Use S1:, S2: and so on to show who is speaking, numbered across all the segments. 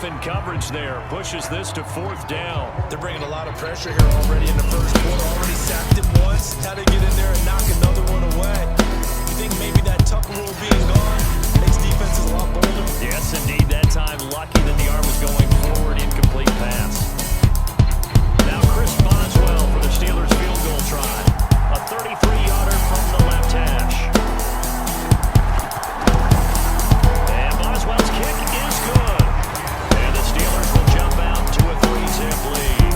S1: off in coverage there. Pushes this to fourth down.
S2: They're bringing a lot of pressure here already in the first quarter. Already sacked him once. Had to get in there and knock another one away. You think maybe that tuck rule being gone makes defenses a lot bolder?
S1: Yes, indeed. That time lucky that the arm was going forward. Incomplete pass. Now Chris Boswell for the Steelers field goal try. A 33-yarder from the left hash. And Boswell's kick is good. And the Steelers will jump out to a 3-zip lead.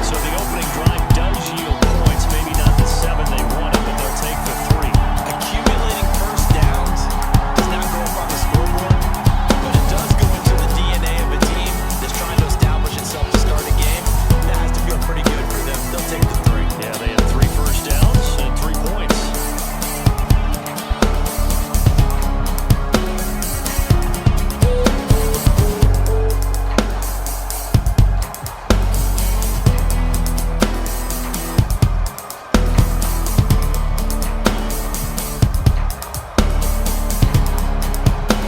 S1: So the opening drive does yield points. Maybe not the 7 they wanted, but they'll take the 3.
S2: Accumulating first downs does not go up on the scoreboard, but it does go into the DNA of a team that's trying to establish itself to start a game. That has to feel pretty good for them. They'll take the 3.
S1: Yeah, they had 3 first downs and 3 points.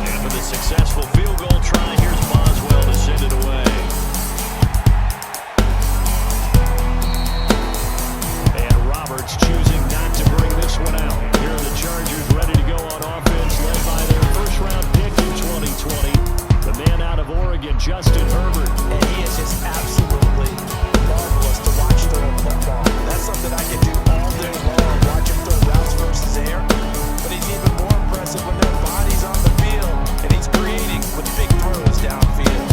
S1: And with a successful field goal try, here's Boswell to send it away. And Roberts choosing not to bring this one out. Here are the Chargers ready to go on offense, led by their first-round pick in 2020. The man out of Oregon, Justin Herbert.
S2: And he is just absolutely marvelous to watch throw a football. That's something I can do all day long, watch him throw routes versus air. But he's even more impressive when their body's on the field and he's creating with big throws downfield.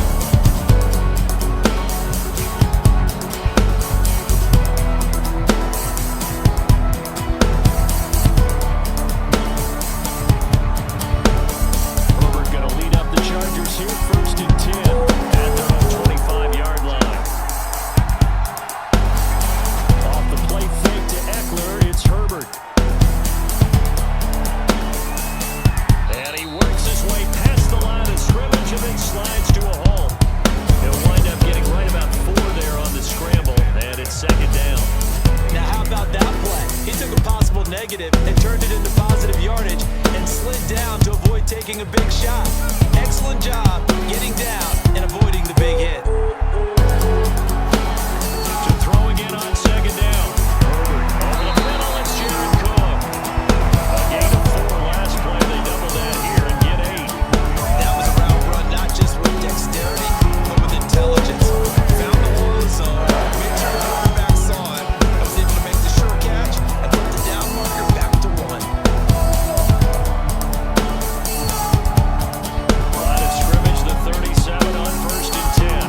S1: Herbert going to lead up the Chargers here, 1st and 10 at their own 25-yard line. Off the play fake to Eckler, it's Herbert. And he works his way past the line of scrimmage and then slides to a halt. He'll wind up getting right about 4 there on the scramble, and it's 2nd down.
S2: Now how about that play? He took a possible negative and turned it into positive yardage and slid down to avoid taking a big shot. Excellent job getting down and avoiding the big hit.
S1: To throw again on 2nd down. Herbert over the middle, it's Jared Cook. A gain of 4 last play, they double that here and get 8.
S2: That was a route run not just with dexterity, but with intelligence. Found the hole in the zone, made sure the quarterback saw it, and was able to make the sure catch and put the down marker back to 1.
S1: Line of scrimmage, the 37 on 1st and 10.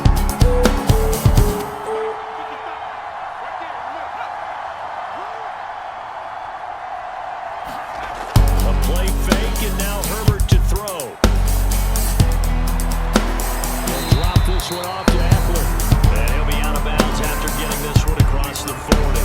S1: A play fake, and now Herbert to throw. He'll drop this one off to Eckler. And he'll be out of bounds after getting this one across the 40.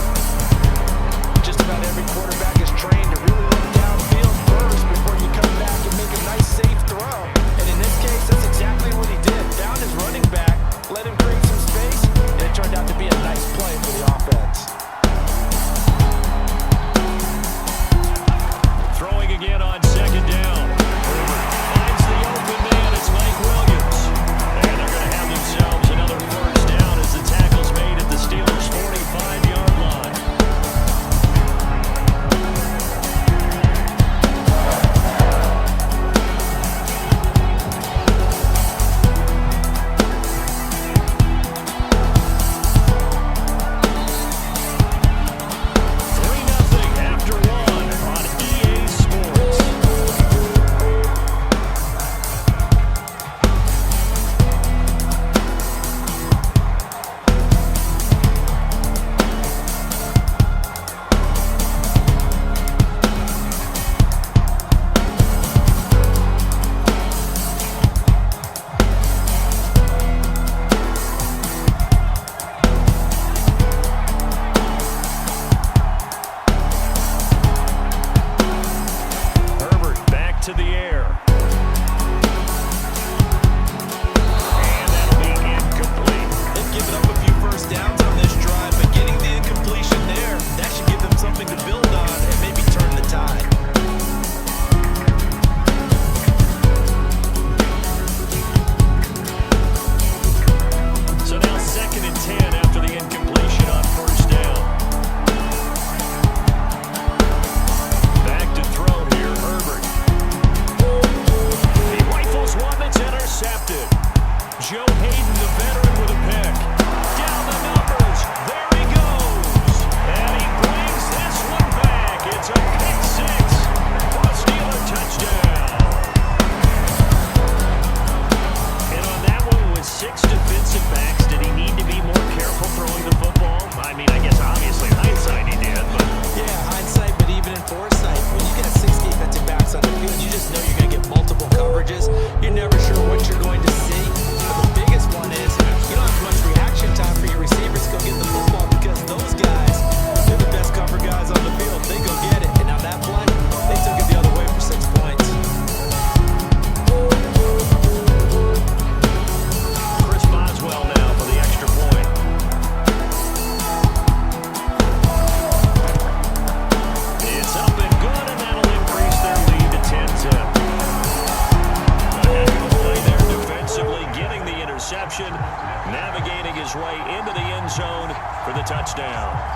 S2: Just about every quarterback is trained to really look downfield first before you come back and make a nice safe throw. And in this case, that's exactly what he did. Found his running back, let him create some space, and it turned out to be a nice play for the offense.
S1: Throwing again on 2nd down.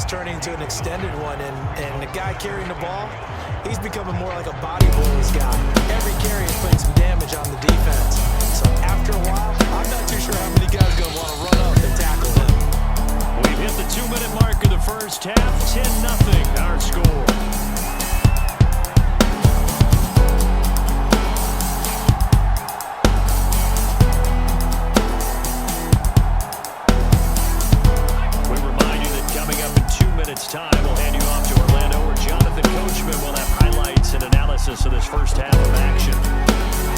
S2: Turning into an extended one, and the guy carrying the ball, he's becoming more like a body blows guy. Every carry is putting some damage on the defense. So after a while, I'm not too sure how many guys are going to want to run up and tackle him.
S1: We've hit the 2-minute mark of the first half. 10-0 our score. Time we'll hand you off to Orlando, where Jonathan Coachman will have highlights and analysis of this first half of action.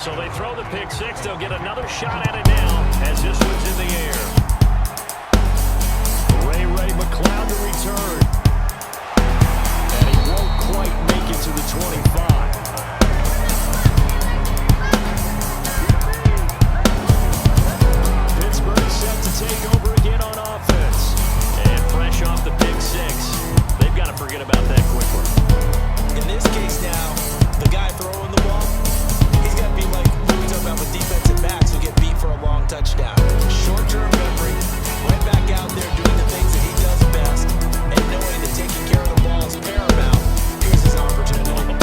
S1: So they throw the pick six. They'll get another shot at it now as this one's in the air. Ray McCloud to return. And he won't quite make it to the 25. Pittsburgh set to take over again on offense. And fresh off the pick six, they've got to forget about that quickly.
S2: In this case now, the guy throwing the ball, he's got to be like what we talk about with defensive backs who get beat for a long touchdown. Short-term memory, right back out there doing the things that he does best, and knowing that taking care of the ball is paramount. Here's his opportunity.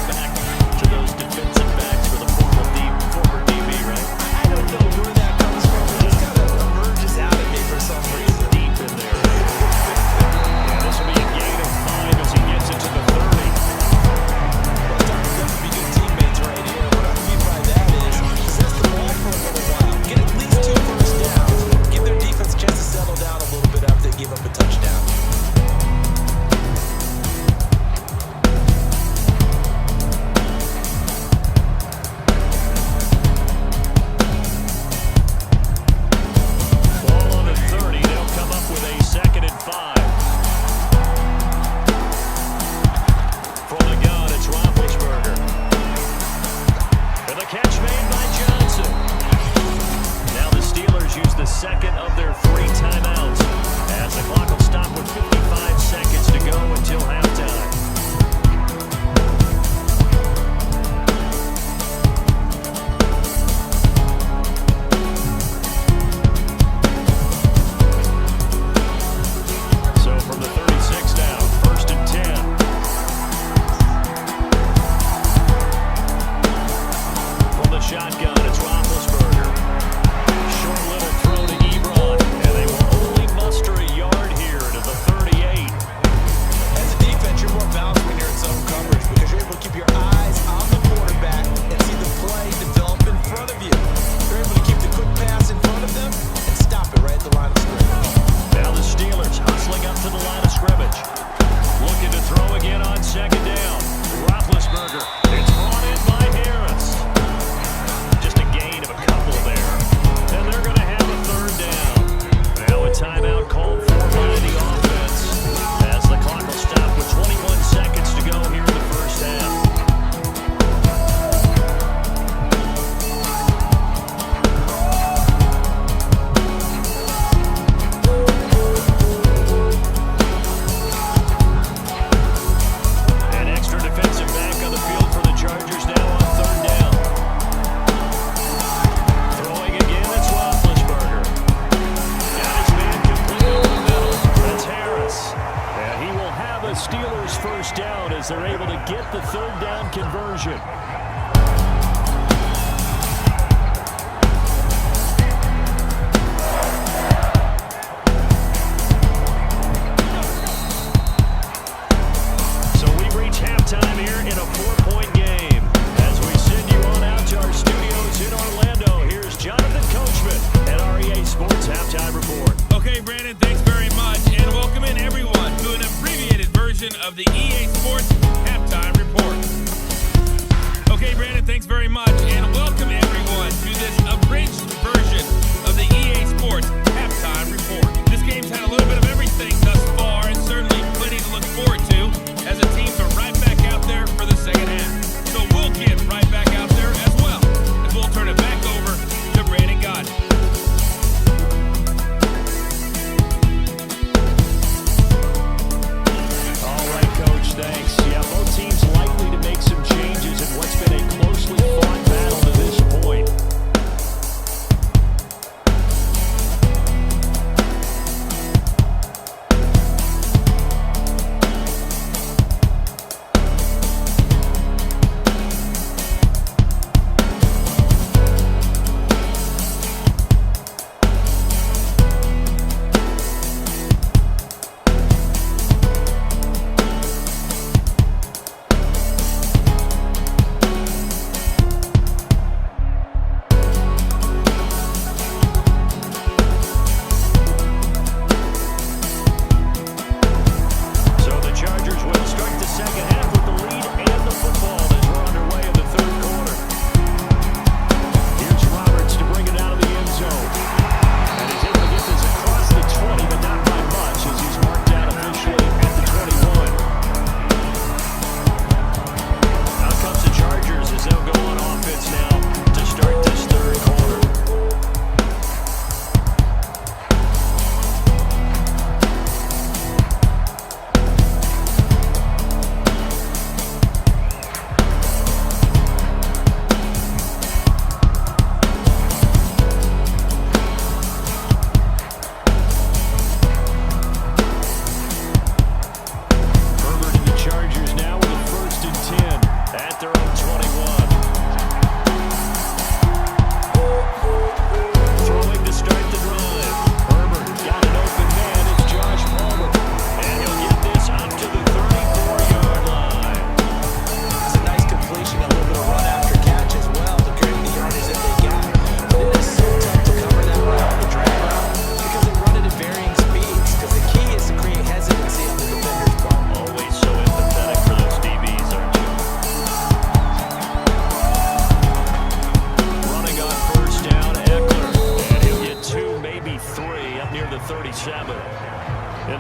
S1: Back to those defensive backs for the former DB, right?
S2: I don't know where that comes from. It just kind of emerges out at me for some reason.
S1: Deep in there. Yeah, this will be a gain of 5 as he gets it to the 30.
S2: Well, it's time for them to be good teammates right here. What I mean by that is possess the ball for a little while. Get at least 2 first downs. Give their defense a chance to settle down a little bit after they give up a touchdown.
S1: Ball on the 30. They'll come up with a 2nd and 5. From the gun, it's Roethlisberger. And the catch made by Johnson. Now the Steelers use the second of their 3 timeouts as the clock will stop with 55 seconds to go until halftime. So from the 36 now, 1st and 10. From the shotgun, it's Roethlisberger. Short little throw to Ebron, and they will only muster a yard here to the 38.
S2: As a defense, you're more balanced when you're in zone coverage because you're able to keep your eyes on the quarterback and see the play develop in front of you. You're able to keep the quick pass in front of them and stop it right at the line of scrimmage.
S1: Now the Steelers hustling up to the line of scrimmage. Looking to throw again on 2nd down. Roethlisberger. It's brought in by Harris. Just a gain of a couple there. And they're going to have a 3rd down. Now a timeout called for by the offense as the clock will stop with 21 seconds to go here in the first half. An extra defensive back on the field for the Chargers now on 3rd down. Throwing again, it's Roethlisberger. Got his man complete over the middle. That's Harris. And he will have a Steelers 1st down as they're able to get the 3rd down conversion. So we reach halftime here in a 4-point game. As we send you on out to our studios in Orlando, here's Jonathan Coachman at REA Sports Halftime Report.
S3: Okay, Brandon, thanks very much, and welcome in everyone to an abbreviated version of the EA Sports Halftime Report. Okay, Brandon, thanks very much, and welcome everyone to this abridged version of the EA Sports Halftime Report. This game's had a little bit of everything thus far, and certainly plenty to look forward to as the teams are right back out there for the 2nd half. So we'll get right back out there as well, as we'll turn it back over to Brandon Gaudin.
S1: All right, Coach, thanks. Yeah, both teams likely to make some changes in what's been a closely fought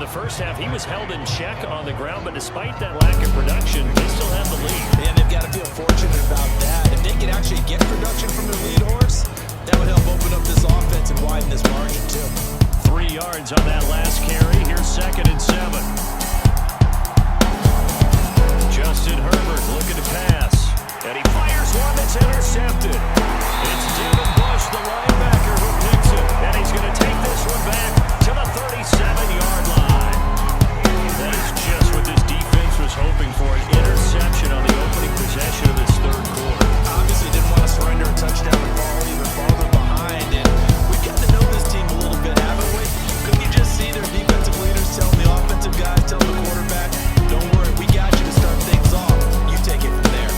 S1: first half, he was held in check on the ground, but despite that lack of production, they still have the lead.
S2: And they've got to feel fortunate about that. If they can actually get production from their lead horse, that would help open up this offense and widen this margin too.
S1: 3 yards on that last carry. Here's 2nd and 7. Justin Herbert looking to pass. And he fires one that's intercepted. It's Devin Bush, the linebacker, who picks it. And he's going to take this one back to the 37-yard line. That is just what this defense was hoping for. An interception on the opening possession of this third quarter.
S2: Obviously didn't want to surrender a touchdown and fall even farther behind. And we've got to know this team a little bit, haven't we? Couldn't you just see their defensive leaders telling the offensive guys, telling the quarterback, don't worry, we got you to start things off. You take it from there.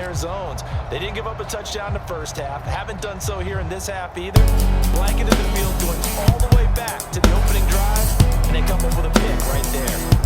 S2: their zones. They didn't give up a touchdown in the first half. Haven't done so here in this half either. Blanketed the field going all the way back to the opening drive, and they come up with a pick right there.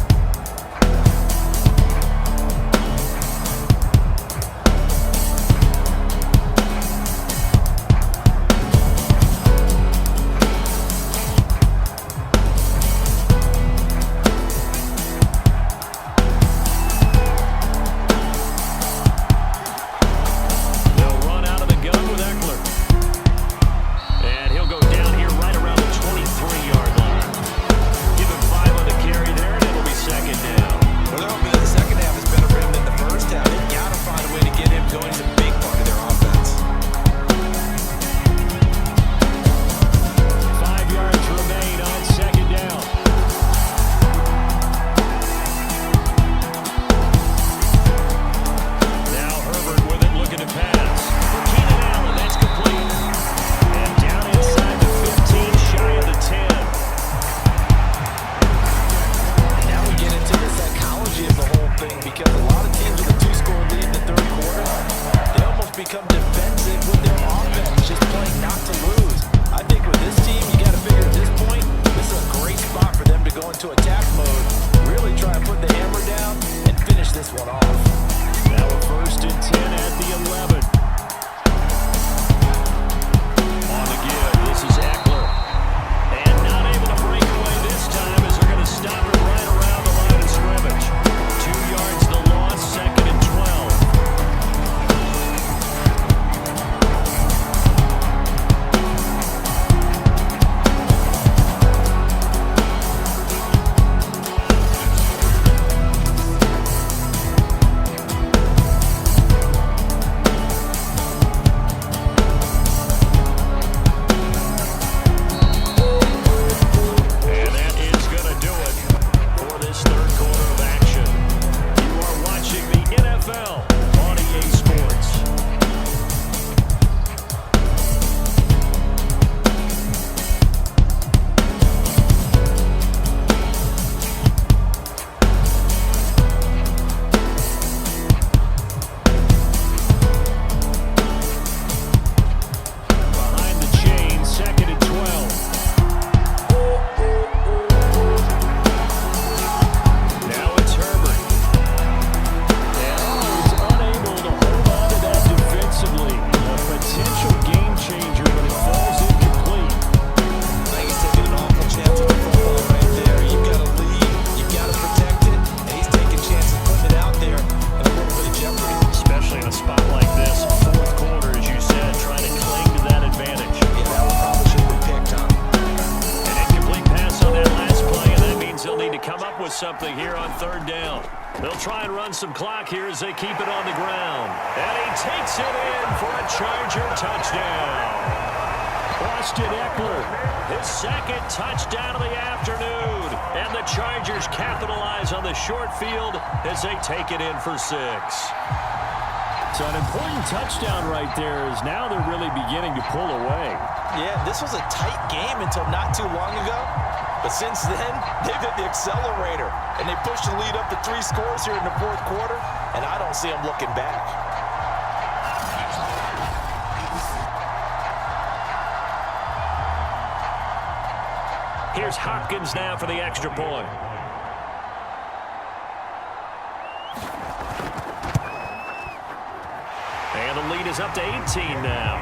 S1: Something here on third down. They'll try and run some clock here as they keep it on the ground. And he takes it in for a Charger touchdown. Austin Ekeler, his second touchdown of the afternoon. And the Chargers capitalize on the short field as they take it in for 6.
S4: So an important touchdown right there is now they're really beginning to pull away.
S2: Yeah, this was a tight game until not too long ago. But since then, they've hit the accelerator, and they pushed the lead up to 3 scores here in the fourth quarter, and I don't see them looking back.
S1: Here's Hopkins now for the extra point. And the lead is up to 18 now.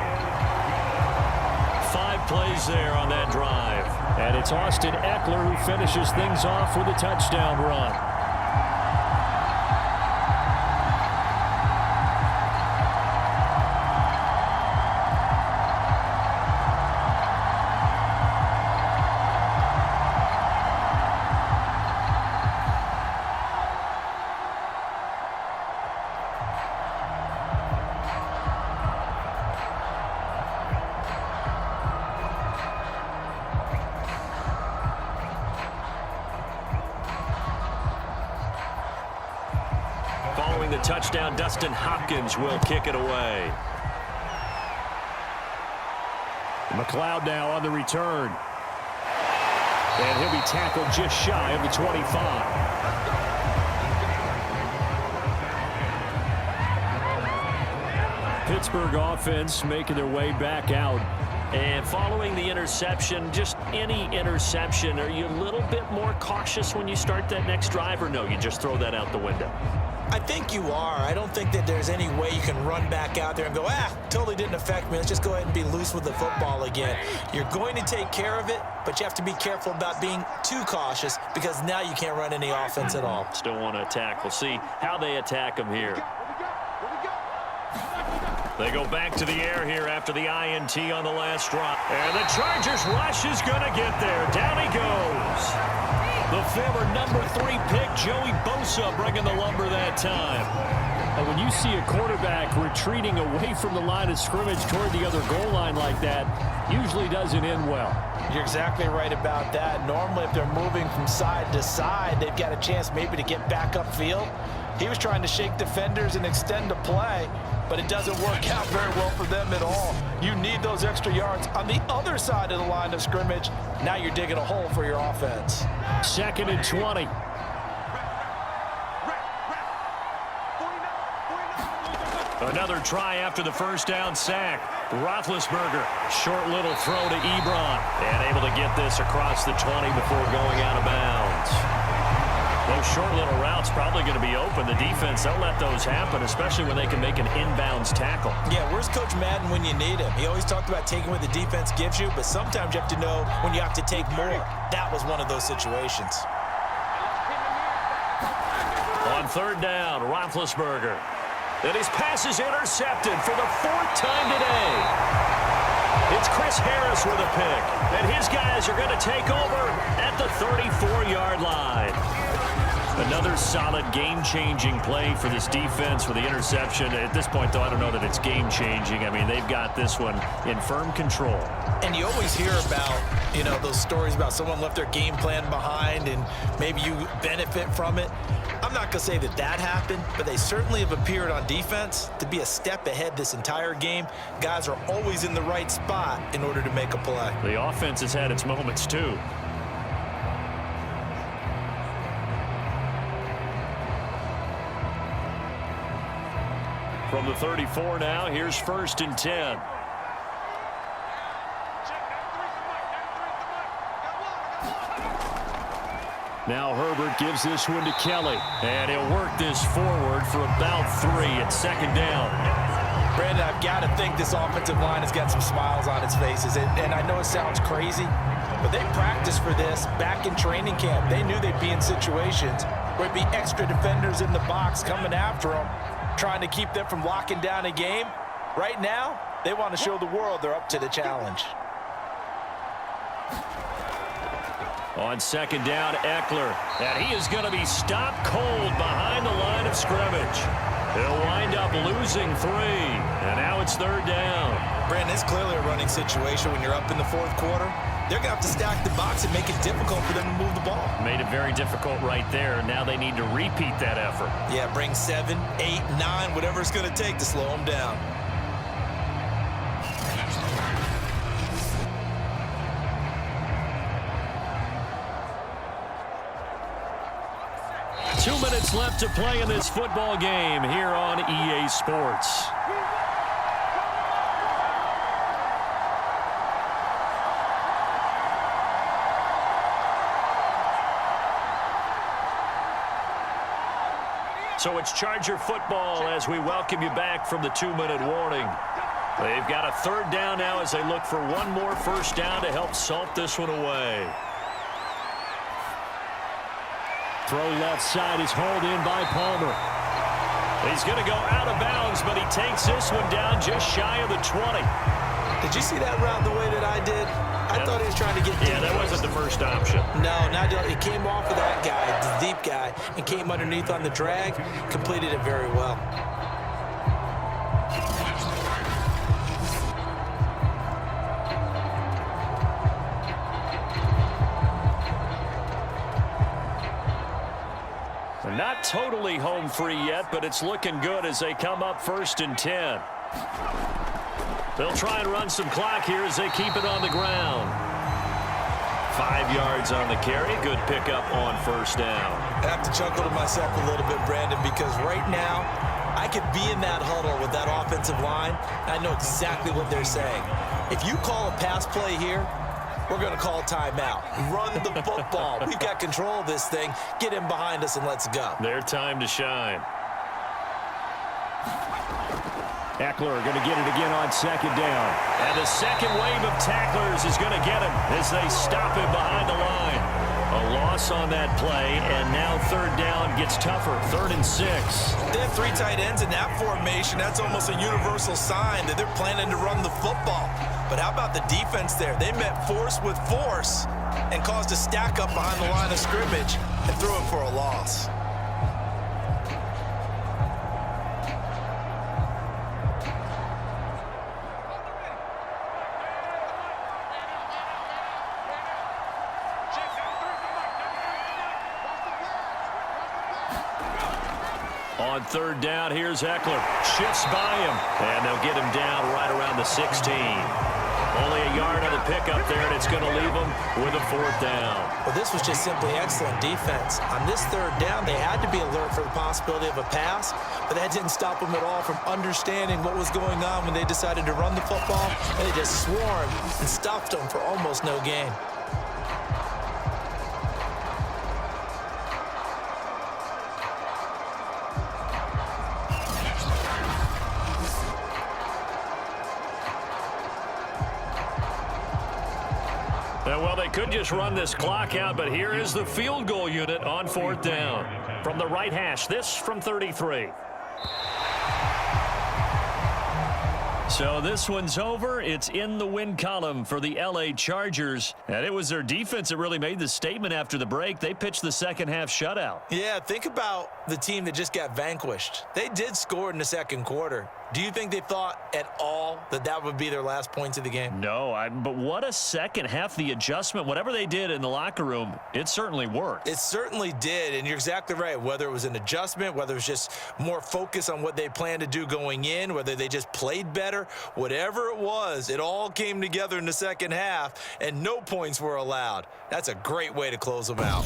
S1: 5 plays there on that drive.
S4: And it's Austin Ekeler who finishes things off with a touchdown run.
S1: Following the touchdown, Dustin Hopkins will kick it away.
S4: McLeod now on the return. And he'll be tackled just shy of the 25. Pittsburgh offense making their way back out.
S1: And following the interception, just any interception, are you a little bit more cautious when you start that next drive, or no, you just throw that out the window?
S2: I think you are. I don't think that there's any way you can run back out there and go, totally didn't affect me. Let's just go ahead and be loose with the football again. You're going to take care of it, but you have to be careful about being too cautious because now you can't run any offense at all.
S1: Still want to attack. We'll see how they attack them here. They go back to the air here after the INT on the last drive. And the Chargers rush is going to get there. Down he goes. The former number 3 pick, Joey Bosa, bringing the lumber that time.
S4: And when you see a quarterback retreating away from the line of scrimmage toward the other goal line like that, usually doesn't end well.
S2: You're exactly right about that. Normally, if they're moving from side to side, they've got a chance maybe to get back upfield. He was trying to shake defenders and extend the play, but it doesn't work out very well for them at all. You need those extra yards on the other side of the line of scrimmage. Now you're digging a hole for your offense.
S4: 2nd and 20.
S1: Another try after the first down sack. Roethlisberger, short little throw to Ebron, and able to get this across the 20 before going out of bounds. Those short little routes probably going to be open. The defense, they'll let those happen, especially when they can make an inbounds tackle.
S2: Yeah, where's Coach Madden when you need him? He always talked about taking what the defense gives you, but sometimes you have to know when you have to take more. That was one of those situations.
S1: On 3rd down, Roethlisberger. And his pass is intercepted for the 4th time today. It's Chris Harris with a pick, and his guys are going to take over at the 34-yard line. Another solid game-changing play for this defense with the interception. At this point, though, I don't know that it's game-changing. I mean, they've got this one in firm control.
S2: And you always hear about, those stories about someone left their game plan behind and maybe you benefit from it. I'm not going to say that that happened, but they certainly have appeared on defense to be a step ahead this entire game. Guys are always in the right spot in order to make a play.
S1: The offense has had its moments, too. From the 34 now, here's 1st and 10.
S4: Now Herbert gives this one to Kelly.
S1: And he'll work this forward for about 3 at 2nd down.
S2: Brandon, I've got to think this offensive line has got some smiles on its faces. And I know it sounds crazy, but they practiced for this back in training camp. They knew they'd be in situations where it'd be extra defenders in the box coming after them, trying to keep them from locking down a game. Right now, they want to show the world they're up to the challenge.
S1: On 2nd down, Eckler. And he is going to be stopped cold behind the line of scrimmage. He'll wind up losing 3. And now it's 3rd down.
S2: Brandon, it's clearly a running situation when you're up in the 4th quarter. They're going to have to stack the box and make it difficult for them to move the ball.
S1: Made it very difficult right there. Now they need to repeat that effort.
S2: Yeah, bring 7, 8, 9, whatever it's going to take to slow them down.
S1: Two minutes left to play in this football game here on EA Sports. So it's Charger football as we welcome you back from the 2-minute warning. They've got a 3rd down now as they look for one more 1st down to help salt this one away.
S4: Throw left side is hauled in by Palmer.
S1: He's going to go out of bounds, but he takes this one down just shy of the 20.
S2: Did you see that route the way that I did? I thought he was trying to get deep.
S1: Yeah, that wasn't the first option.
S2: No, it came off of that guy, the deep guy, and came underneath on the drag, completed it very well.
S1: Not totally home free yet, but it's looking good as they come up 1st and 10. They'll try and run some clock here as they keep it on the ground. 5 yards on the carry. Good pickup on 1st down.
S2: I have to chuckle to myself a little bit, Brandon, because right now I could be in that huddle with that offensive line. I know exactly what they're saying. If you call a pass play here, we're going to call timeout. Run the football. We've got control of this thing. Get in behind us and let's go.
S1: Their time to shine.
S4: Eckler going to get it again on second down.
S1: And the second wave of tacklers is going to get him as they stop him behind the line. A loss on that play, and now third down gets tougher. 3rd and 6.
S2: They have 3 tight ends in that formation. That's almost a universal sign that they're planning to run the football. But how about the defense there? They met force with force and caused a stack up behind the line of scrimmage and threw it for a loss.
S1: On third down, here's Eckler. Shifts by him, and they'll get him down right around the 16. Only a yard on the pickup there, and it's going to leave him with a 4th down.
S2: Well, this was just simply excellent defense. On this third down, they had to be alert for the possibility of a pass, but that didn't stop them at all from understanding what was going on when they decided to run the football, and they just swarmed and stuffed them for almost no gain.
S1: Well, they could just run this clock out, but here is the field goal unit on 4th down. From the right hash, this from 33. So this one's over. It's in the win column for the L.A. Chargers. And it was their defense that really made the statement after the break. They pitched the second half shutout.
S2: Yeah, think about the team that just got vanquished. They did score in the second quarter. Do you think they thought at all that that would be their last points of the game?
S1: No, but what a second half. The adjustment, whatever they did in the locker room, it certainly worked.
S2: It certainly did, and you're exactly right. Whether it was an adjustment, whether it was just more focus on what they planned to do going in, whether they just played better, whatever it was, it all came together in the second half, and no points were allowed. That's a great way to close them out.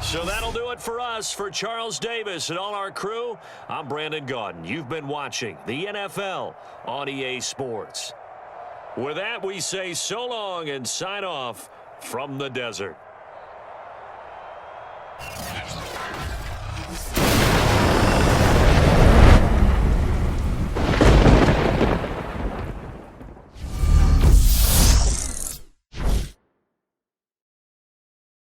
S1: So that'll do it for us. For Charles Davis and all our crew, I'm Brandon Gaudin. You've been watching the NFL on EA Sports. With that, we say so long and sign off from the desert.